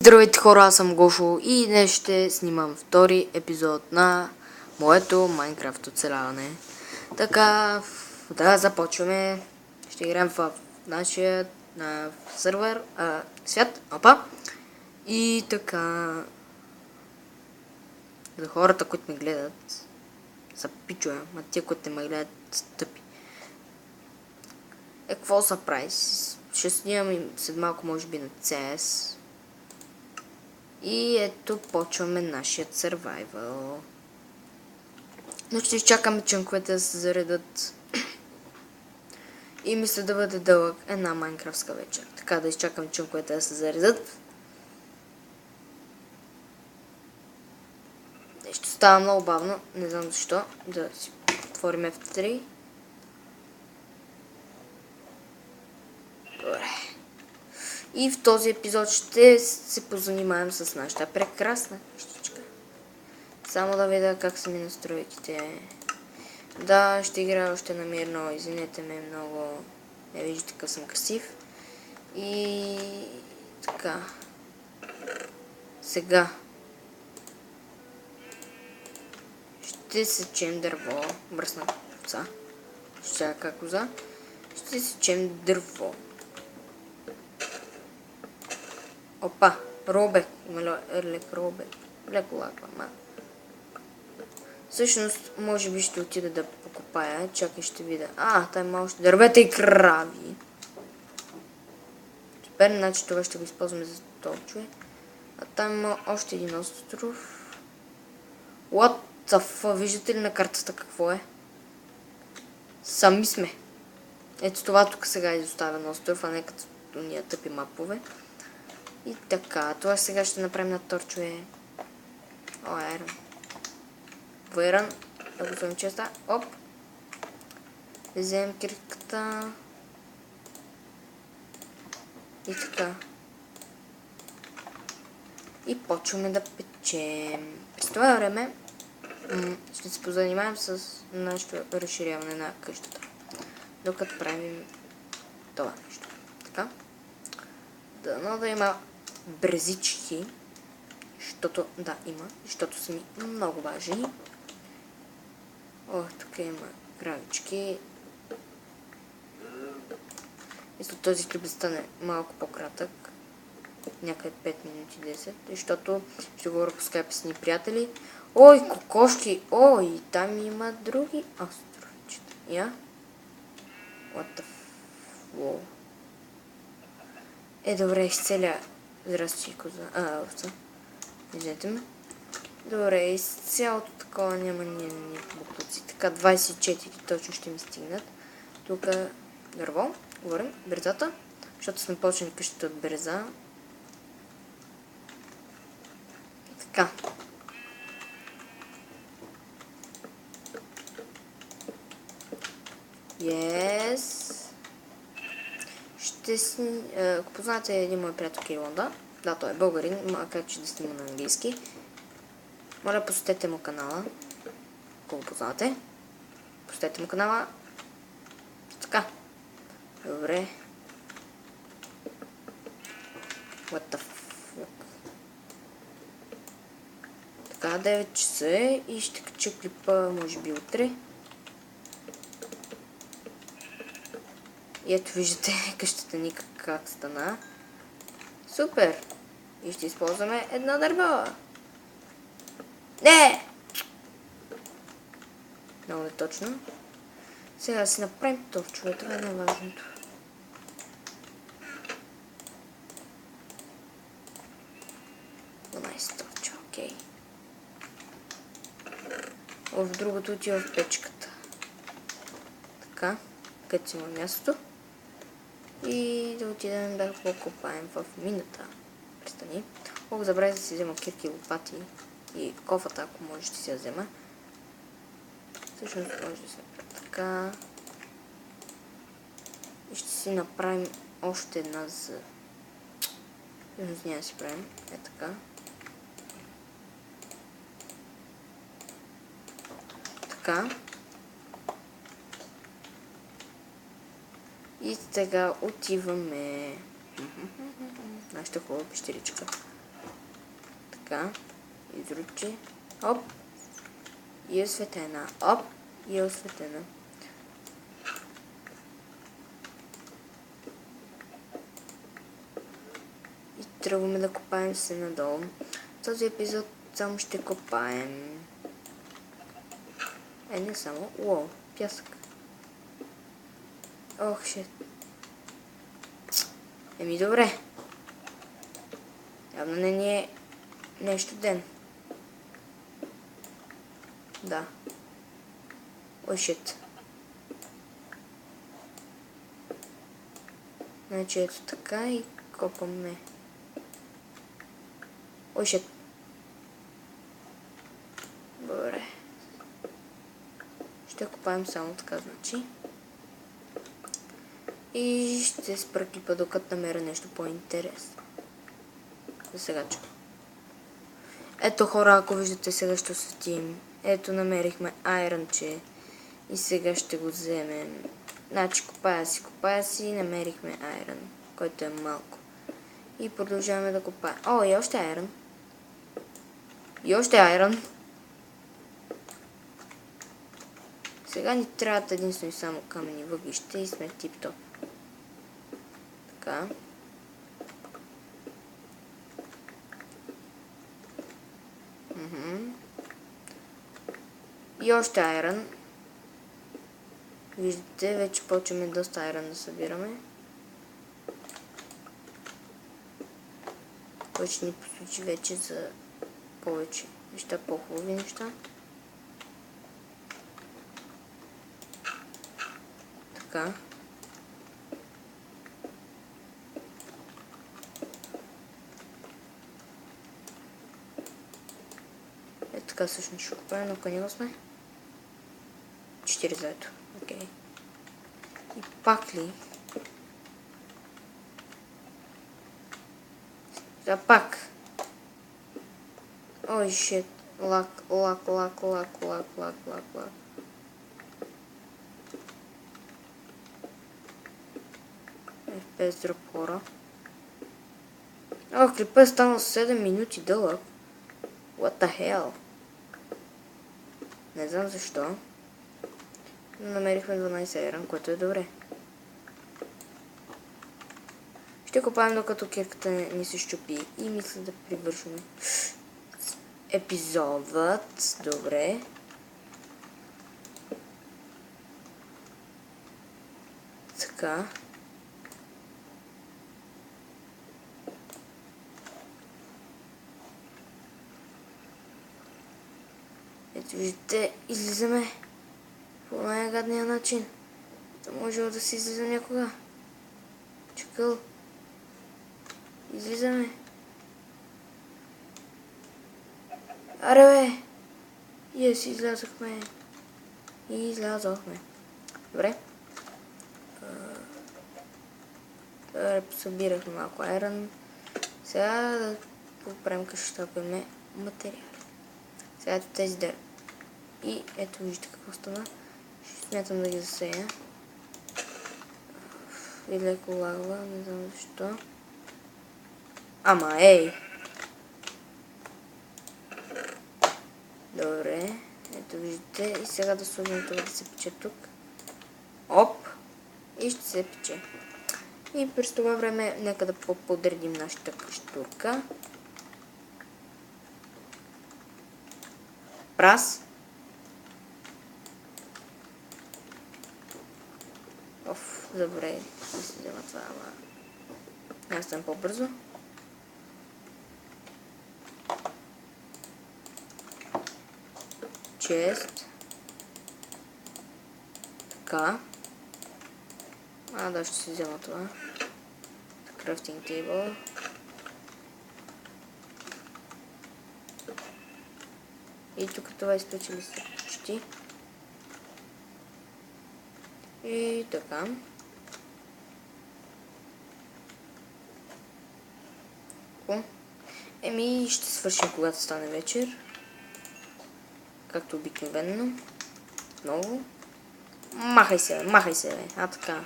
Здравейте хора, аз съм Гошо и днес ще снимам втори епизод на моето Майнкрафт оцеляване. Така, да, започваме. Ще играем в нашия сервер, свят, опа. И така, за хората, които ме гледат, са пичове, ма тия, които ме гледат, стъпи. Какво са прави? Ще снимам след малко, може би, на CS. И ето почваме нашият survival. Но ще изчакаме чънковете да се заредат. И мисля да бъде дълъг една майнкрафтска вечер. Така да изчакам чънковете да се заредат. Нещо става много бавно. Не знам защо. Да си отворим F3. Добре. И в този епизод ще се позанимаем с нашата прекрасна къщичка. Само да видя как са ми настройките. Да, ще играя още на мирно. Извинете ме много. Не виждате какъв съм красив. И така. Сега. Ще сечем дърво. Бръсна коца. Ще как коза. Ще сечем дърво. Опа, робек. Има лек робек. Леко лаква, ма. Всъщност, може би ще отида да покопая. Чакай, ще видя. Там има още дървета и крави. Супер, значи това ще го използваме за толчове. А там има още един остров. What the fuck? Виждате ли на картата какво е? Сами сме. Ето това тук сега е изоставен остров, а не като ние тъпи мапове. И така, това сега ще направим на торчове. Айрон. Вайран. Да го сложим честа. Оп. Вземем кирката. И така. И почваме да печем. През това време ще се позанимаем с нашето разширяване на къщата. Докато правим това нещо. Така. Дано да има брезички. Защото, да, има. Защото са ми много важни. Тук има кравички. Мисля, този клип да стане малко по-кратък. Някъде 5 минути 10. Защото ще говоря по скайпа с ни приятели. Ой, кокошки! Ой, там има други островчета. Я? What the f... добре, изцеля. Здрасти, коза. Овца. Виждате ме. Добре, из цялото такова няма ни буклуци. Така, 24 точно ще ми стигнат. Тук дърво. Говорим, брезата. Защото сме почнали къщата от бреза. Така. Yes. Ще си... Ако познате един мой приятел Кирилонда, да, той е българин, макар че да снима на английски. Моля, посетете му канала. Ако го познавате. Посетете му канала. Така. Добре. What the fuck? Така, 9 часа е и ще кача клипа, може би утре. И ето виждате къщата ни как стана. Супер! И ще използваме едно дърво. Не! Много неточно. Сега си направим торчове, това е най-важното. Торча, окей. В другото отива в печката. Така, където си има мястото. И да отидем да покопаем в мината. Престани. Забравя да си взема кирки и лопати. И кофата, ако може, ще си я взема. Всъщност може да се направи така. И ще си направим още една за... Всъщност няма да си правим. Така. Така. И сега отиваме нашата хубава пещеричка. Така. Изручи. Оп. И е осветена. Оп. И е осветена. И тръгваме да копаем се надолу. В този епизод само ще копаем. Не само. Уоу, пясък. Ох, шет. Добре. Явно не ни е нещо ден. Да. Ой, шет. Значи ето така и копаме. Ой, шет. Добре. Ще копаем само така, значи. И ще спра клипа, докато намеря нещо по-интересно. За сега чу. Ето хора, ако виждате, сега ще осветим. Ето намерихме айронче. И сега ще го вземем. Значи копая си, намерихме айрон, който е малко. И продължаваме да копаем. О, и още айрон. И още айрон. Сега ни трябват единствено и само камени въглища и сме тип-топ. Така. И още айрон. Виждате, вече почваме доста айрон да събираме. Кой ще ни послужи вече за повече неща, по-хубави неща. Така. Ето така всъщност ще купаем, но къде го сме? 4 заето. Окей. И пак ли? Да, пак. Ой, шит. Лак. FPS дроп хора. О, клипът е станал 7 минути дълъг. What the hell? Не знам защо. Намерихме 12 айрон, което е добре. Ще копаем докато кирката ни се щупи и мисля да привършваме епизодът. Добре. Така. Ето виждате, излизаме по най-гадния начин. Да може да се излиза някога. Чакъл. Излизаме. Аре бе! Излязохме. Излязохме. Добре. Събирахме малко айрон. Сега да поправим къщата, материали. Сега ето тези дърва. И ето вижте какво стана. Ще смятам да ги засея. И леко лагва, не знам защо. Ама ей! Добре. Ето виждате. И сега да сложим това да се пече тук. Оп! И ще се пече. И през това време нека да подредим нашата къщурка. Прас. Оф, добре. Да се взема това, ама... Аз съм по-бързо. Чест. Така. Да, ще си взема това. Крафтинг тейбъл. И тук това изпечели се почти. И така. Ще свършим, когато стане вечер. Както обикновено. Отново. Махай се, бе. Така.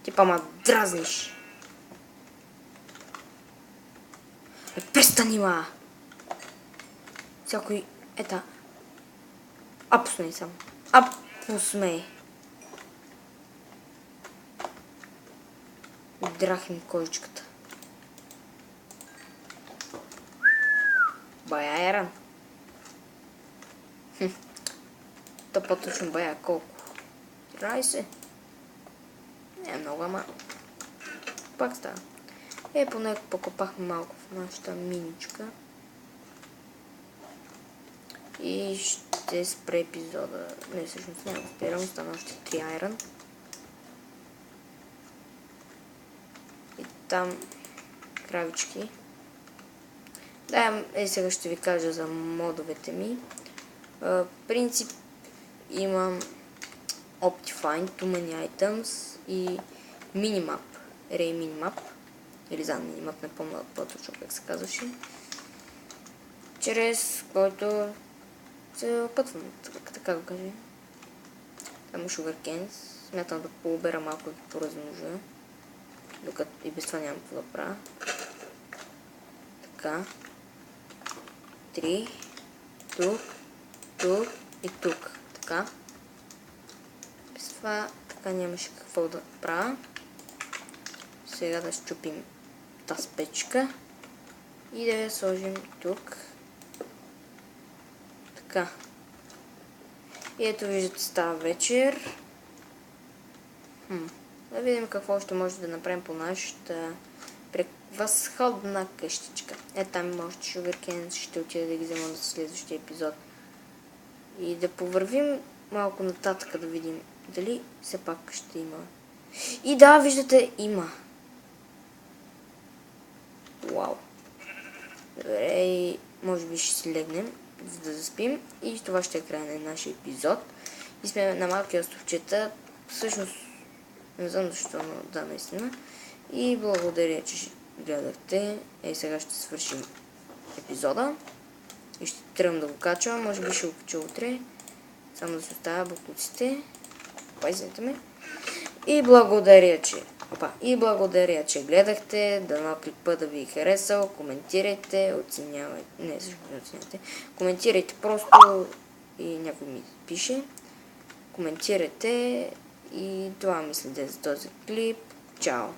Типа ма дразниш. Престани, ма! Всякой... Ета. Апусмей само. Апусмей. Драхим кожичката. Бая еран. То по-точно бая колко? 13? Не е много, ама... Пак става. Поне покопахме малко в нашата миничка. И ще спре епизода. Не, всъщност няма да спирам. Остана още 3 айрон. И там кравички. Да, сега ще ви кажа за модовете ми. Принцип имам Optifine, Too Many Items и Minimap. Ray Minimap. Или за Minimap, не помня по-точно как се казваше. Чрез който се опътвам, така го кажа. Там Sugarcanes. Смятам да пообера малко и ги поразмножа. Докато и без това нямам какво да правя. Така. 3. Тук. Тук и тук. Така. Без това така нямаше какво да правя. Сега да счупим тази печка. И да я сложим тук. Така. И ето виждате, става вечер. Да видим какво ще може да направим по нашата възходна къщичка. Там има още Sugarcanes, ще отида да ги взема за следващия епизод. И да повървим малко нататък да видим дали все пак ще има. И да, виждате, има. Вау. Добре, може би ще си легнем, за да заспим. И това ще е край на нашия епизод. И сме на малки островчета. Всъщност, не знам защо, но да, наистина. И благодаря, че гледахте. Сега ще свършим епизода. И ще тръгвам да го качвам. Може би ще го кача утре. Само да се оставя буклуците. Извинете ме. И благодаря, че гледахте. Дано клипа да ви е харесал. Коментирайте, оценявайте. Не, също не оценявайте. Коментирайте просто и някой ми пише. Коментирайте и това мисля за този клип. Чао!